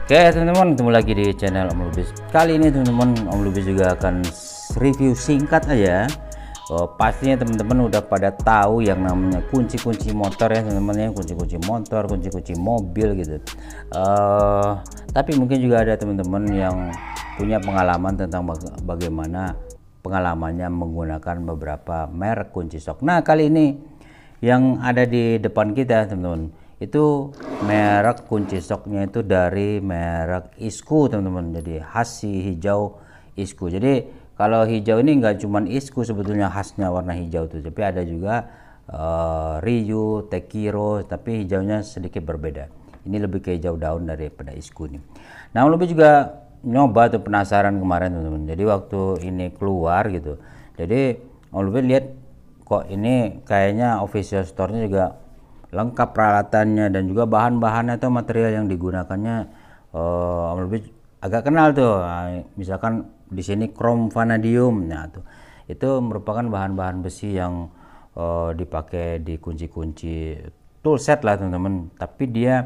Oke teman-teman, ketemu lagi di channel Om Lubis. Kali ini teman-teman, Om Lubis juga akan review singkat aja. Pastinya teman-teman udah pada tahu yang namanya kunci-kunci motor ya teman-teman ya, kunci-kunci motor, kunci-kunci mobil gitu. Tapi mungkin juga ada teman-teman yang punya pengalaman tentang bagaimana pengalamannya menggunakan beberapa merek kunci sok. Nah kali ini yang ada di depan kita teman-teman, itu merek kunci soknya itu dari merek Isku teman-teman. Jadi khas si hijau Isku. Jadi kalau hijau ini nggak cuman Isku sebetulnya khasnya warna hijau tuh, tapi ada juga Ryu, Tekiro, tapi hijaunya sedikit berbeda. Ini lebih ke hijau daun daripada Isku nih. Nah lebih juga nyoba tuh, penasaran kemarin teman-teman. Jadi waktu ini keluar gitu, jadi lebih lihat kok ini kayaknya official store-nya juga lengkap peralatannya dan juga bahan-bahannya atau material yang digunakannya lebih agak kenal tuh. Misalkan di sini krom vanadium, nah tuh itu merupakan bahan-bahan besi yang dipakai di kunci-kunci toolset lah teman-teman. Tapi dia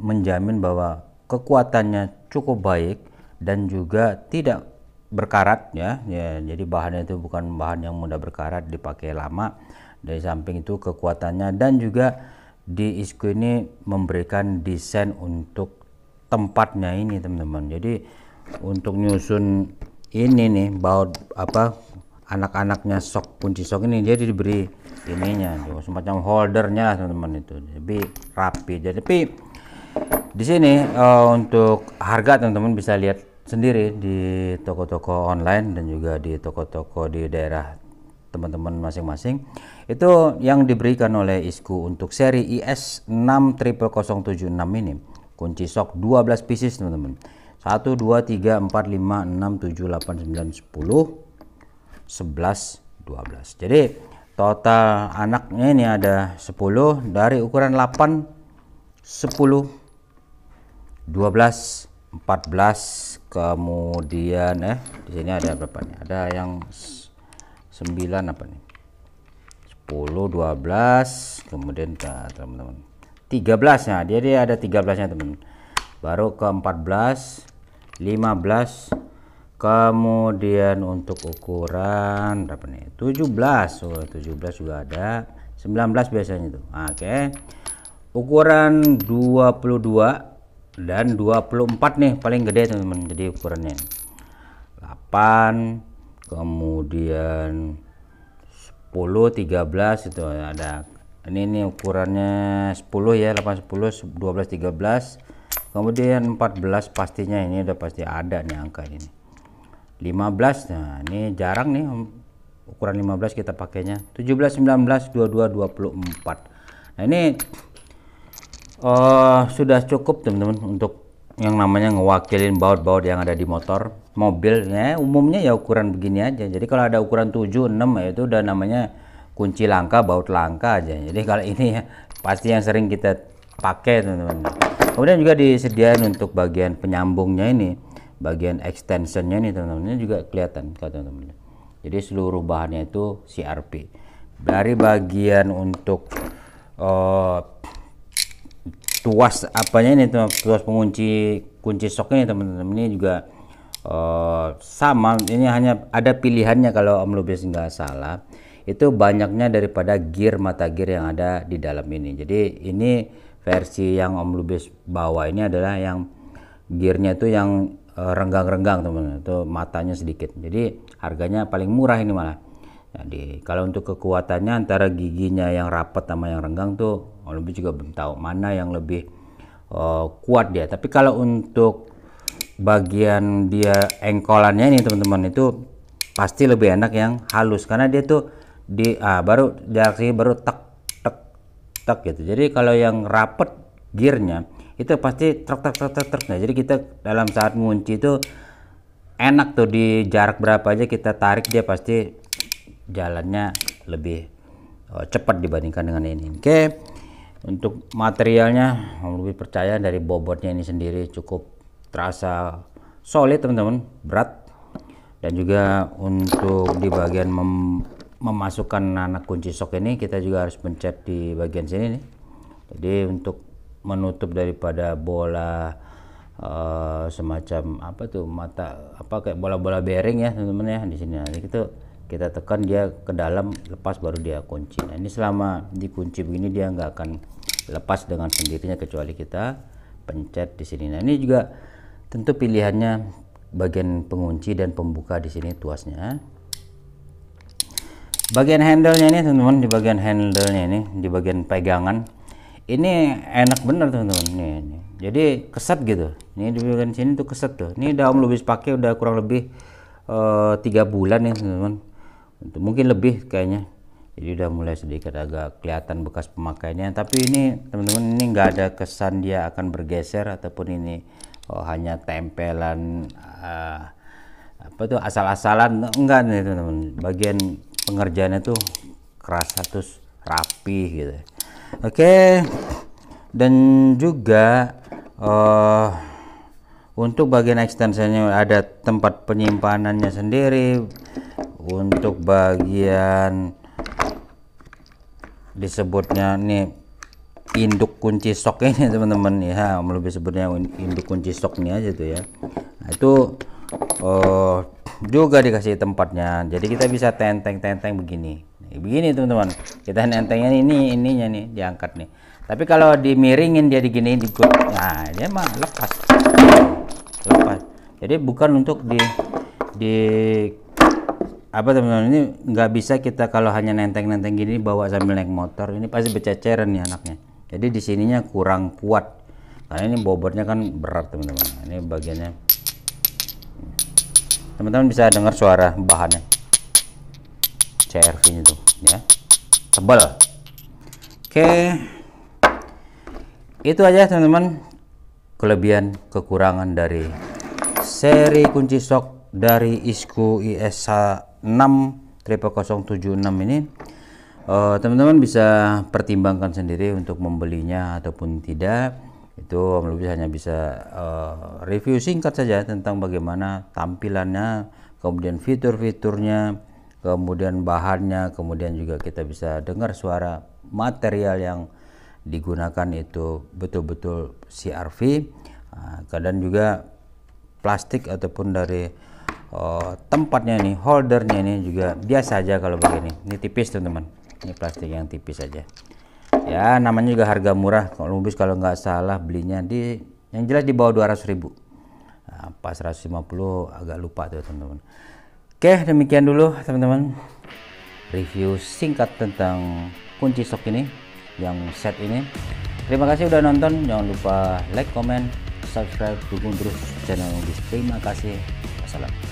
menjamin bahwa kekuatannya cukup baik dan juga tidak berkarat ya. Jadi bahannya itu bukan bahan yang mudah berkarat, dipakai lama. Dari samping itu kekuatannya, dan juga di Isku ini memberikan desain untuk tempatnya ini teman-teman. Jadi untuk nyusun ini nih baut apa anak-anaknya sok kunci sok ini, jadi diberi ininya semacam holdernya lah teman-teman, itu lebih rapi. Jadi tapi di sini untuk harga teman-teman bisa lihat sendiri di toko-toko online dan juga di toko-toko di daerah teman-teman masing-masing. Itu yang diberikan oleh Isku untuk seri IS 600076 ini, kunci sok 12 pieces teman-teman. 1 2 3 4 5 6 7 8 9 10 11 12. Jadi total anaknya ini ada 10 dari ukuran 8, 10, 12, 14, kemudian di sini ada berapa nih? Ada yang 9 apa nih? 10, 12, kemudian teman-teman 13 nya. Dia ada 13 nya teman. Baru ke 14, 15, kemudian untuk ukuran berapa nih? 17. Oh, 17 juga ada. 19 biasanya tuh. Oke. Ukuran 22 dan 24 nih paling gede teman-teman. Jadi ukurannya 8, kemudian 10, 13 itu ada. Ini ukurannya 10 ya, 8, 10, 12, 13, kemudian 14 pastinya ini udah pasti ada nih angka ini. 15, nah ini jarang nih ukuran 15 kita pakainya. 17, 19, 22, 24. Nah ini sudah cukup teman-teman untuk yang namanya ngewakilin baut-baut yang ada di motor mobil ya. Umumnya ya ukuran begini aja. Jadi kalau ada ukuran 7, 6 ya itu udah namanya kunci langka, baut langka aja. Jadi kalau ini ya pasti yang sering kita pakai teman-teman. Kemudian juga disediakan untuk bagian penyambungnya ini, bagian extensionnya ini teman-teman, ini juga kelihatan teman-teman. Jadi seluruh bahannya itu CRP. Dari bagian untuk tuas apanya ini tuh, tuas pengunci kunci soknya teman-teman, ini juga sama. Ini hanya ada pilihannya kalau Om Lubis nggak salah, itu banyaknya daripada gear mata gear yang ada di dalam ini. Jadi ini versi yang Om Lubis bawa ini adalah yang gearnya itu yang renggang-renggang teman-teman, itu matanya sedikit. Jadi harganya paling murah ini malah. Jadi kalau untuk kekuatannya antara giginya yang rapat sama yang renggang tuh lebih juga belum tahu mana yang lebih kuat dia. Tapi kalau untuk bagian dia engkolannya ini teman-teman, itu pasti lebih enak yang halus karena dia tuh baru jarak sini baru tek tek tek gitu. Jadi kalau yang rapet gearnya itu pasti truk truk truk truk. Nah jadi kita dalam saat ngunci itu enak tuh, di jarak berapa aja kita tarik dia pasti jalannya lebih cepat dibandingkan dengan ini. Oke. Untuk materialnya lebih percaya dari bobotnya ini sendiri cukup terasa solid teman-teman, berat. Dan juga untuk di bagian memasukkan anak kunci sok ini kita juga harus pencet di bagian sini nih. Jadi untuk menutup daripada bola semacam apa tuh, mata apa kayak bola-bola bearing ya teman-teman ya di sini. Nanti kita tekan dia ke dalam, lepas baru dia kunci. Nah, ini selama dikunci begini dia nggak akan lepas dengan sendirinya kecuali kita pencet di sini. Nah, ini juga tentu pilihannya bagian pengunci dan pembuka di sini tuasnya. Bagian handle-nya ini teman-teman, di bagian handle-nya ini, di bagian pegangan ini enak bener teman-teman. Nih. Jadi keset gitu. Ini di bagian sini tuh keset tuh. Ini udah Om Lubis pakai udah kurang lebih 3 bulan nih teman-teman. Mungkin lebih kayaknya. Jadi udah mulai sedikit agak kelihatan bekas pemakaiannya. Tapi ini teman-teman, ini nggak ada kesan dia akan bergeser ataupun ini hanya tempelan apa tuh asal-asalan, enggak nih teman-teman. Bagian pengerjaannya tuh kerasa terus rapi gitu. Oke. Dan juga untuk bagian ekstensinya ada tempat penyimpanannya sendiri. Untuk bagian disebutnya nih induk kunci sok ini teman-teman ya, lebih sebutnya induk kunci sok ini aja tuh ya. Nah, itu juga dikasih tempatnya, jadi kita bisa tenteng begini. Begini teman-teman, kita nentengnya ininya nih diangkat nih. Tapi kalau dimiringin dia diginiin ikut, nah dia mah lepas. Jadi bukan untuk di apa teman-teman, ini nggak bisa kita kalau hanya nenteng gini bawa sambil naik motor, ini pasti bececeran nih anaknya. Jadi di sininya kurang kuat karena ini bobotnya kan berat teman-teman. Ini bagiannya teman-teman bisa dengar suara bahannya, CRV nya tuh ya, tebal. Oke, itu aja teman-teman kelebihan kekurangan dari seri kunci sok dari Isco IS60076 ini. Teman-teman bisa pertimbangkan sendiri untuk membelinya ataupun tidak. Itu Om Lubis hanya bisa review singkat saja tentang bagaimana tampilannya, kemudian fitur-fiturnya, kemudian bahannya, kemudian juga kita bisa dengar suara material yang digunakan itu betul-betul CRV. Kadang juga plastik ataupun dari tempatnya nih, holdernya ini juga biasa aja kalau begini. Ini tipis teman-teman, ini plastik yang tipis aja ya, namanya juga harga murah. Kalau Lubis kalau nggak salah belinya di yang jelas di bawah 200.000. Nah, pas 150 agak lupa tuh teman-teman. Oke, demikian dulu teman-teman review singkat tentang kunci sok ini yang set ini. Terima kasih udah nonton, jangan lupa like, comment, subscribe, dukung terus channel Lubis. Terima kasih, wassalam.